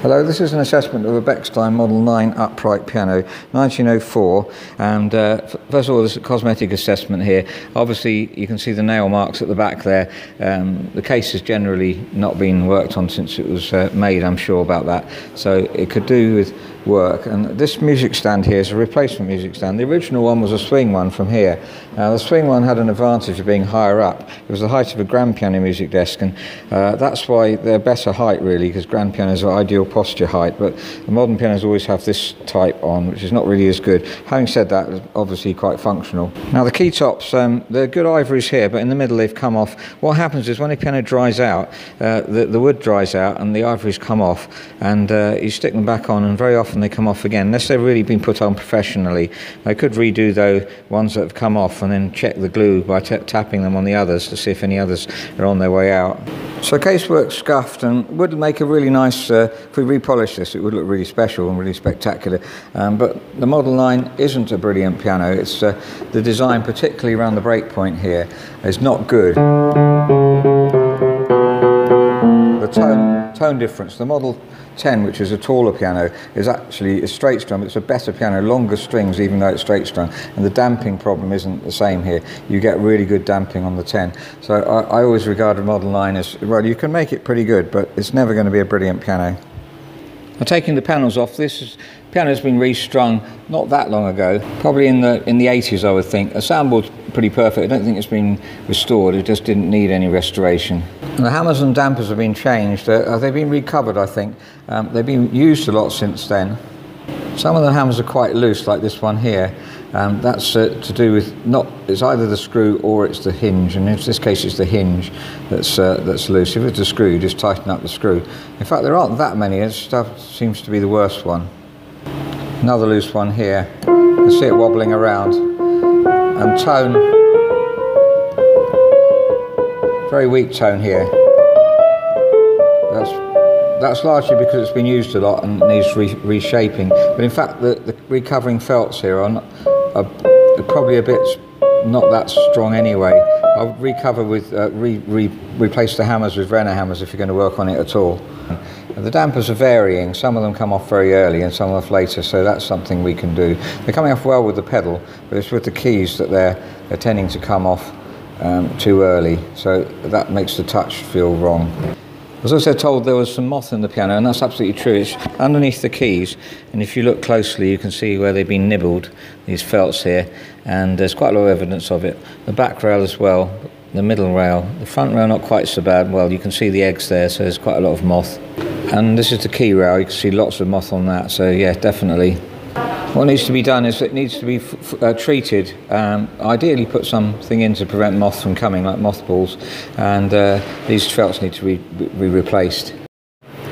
Hello, this is an assessment of a Bechstein Model 9 upright piano, 1904, and first of all there's a cosmetic assessment here. Obviously you can see the nail marks at the back there. The case has generally not been worked on since it was made, I'm sure about that, so it could do with work. And this music stand here is a replacement music stand. The original one was a swing one from here. The swing one had an advantage of being higher up. It was the height of a grand piano music desk, and that's why they're better height really, because grand pianos are ideal posture height, but the modern pianos always have this type on, which is not really as good. Having said that, it's obviously quite functional. Now the key tops, they're good ivories here, but in the middle they've come off. What happens is when a piano dries out, the wood dries out and the ivories come off, and you stick them back on, and very often they come off again, unless they've really been put on professionally. I could redo though ones that have come off and then check the glue by tapping them on the others to see if any others are on their way out. So casework scuffed, and would make a really nice, if we repolish this it would look really special and really spectacular, but the Model 9 isn't a brilliant piano. It's the design, particularly around the break point here, is not good. The tone difference, the Model 10, which is a taller piano, is actually a straight strum. It's a better piano, longer strings even though it's straight strung, and the damping problem isn't the same here. You get really good damping on the 10. So I always regard a Model 9 as, well, you can make it pretty good, but it's never going to be a brilliant piano. Now, taking the panels off, this piano has been restrung not that long ago, probably in the 80s I would think. The soundboard's pretty perfect. I don't think it's been restored, it just didn't need any restoration. And the hammers and dampers have been changed. They've been recovered, I think. They've been used a lot since then. Some of the hammers are quite loose, like this one here. That's to do with it's either the screw or it's the hinge, and in this case it's the hinge that's loose. If it's a screw, you just tighten up the screw. In fact, there aren't that many. This stuff seems to be the worst one. Another loose one here. You can see it wobbling around. And tone, very weak tone here. That's largely because it's been used a lot and needs reshaping. But in fact, the recovering felts here are probably a bit not that strong anyway. I'll recover with replace the hammers with Renner hammers if you're going to work on it at all. The dampers are varying. Some of them come off very early and some off later, so that's something we can do. They're coming off well with the pedal, but it's with the keys that they're tending to come off too early, so that makes the touch feel wrong. I was also told there was some moth in the piano, and that's absolutely true. It's underneath the keys, and if you look closely you can see where they've been nibbled, these felts here, and there's quite a lot of evidence of it. The back rail as well, the middle rail, the front rail not quite so bad. Well, you can see the eggs there, so there's quite a lot of moth. And this is the key rail, you can see lots of moth on that, so yeah, definitely. What needs to be done is it needs to be treated, ideally put something in to prevent moth from coming, like mothballs, and these felts need to be replaced.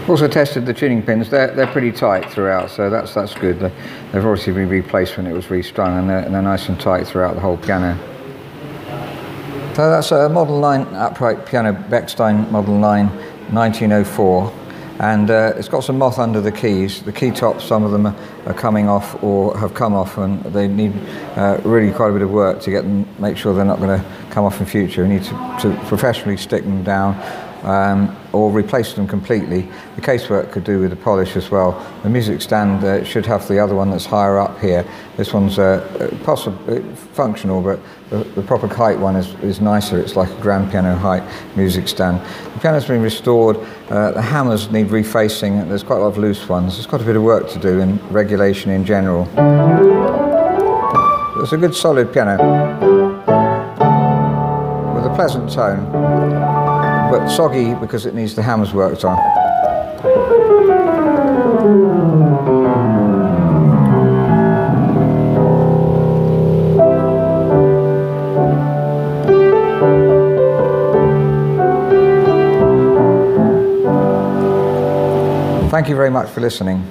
Also tested the tuning pins. They're pretty tight throughout, so that's good. They've obviously been replaced when it was restrung, and they're nice and tight throughout the whole piano. So that's a Model 9 upright piano, Bechstein Model 9 1904. And it's got some moth under the keys. The key tops, some of them are coming off or have come off, and they need really quite a bit of work to make sure they're not going to come off in future. We need to professionally stick them down or replace them completely. The casework could do with the polish as well. The music stand should have the other one that's higher up here. This one's possibly functional, but the proper height one is nicer. It's like a grand piano height music stand. The piano's been restored. The hammers need refacing. There's quite a lot of loose ones. There's got a bit of work to do in regulation in general. It's a good solid piano with a pleasant tone, but soggy because it needs the hammers worked on. Thank you very much for listening.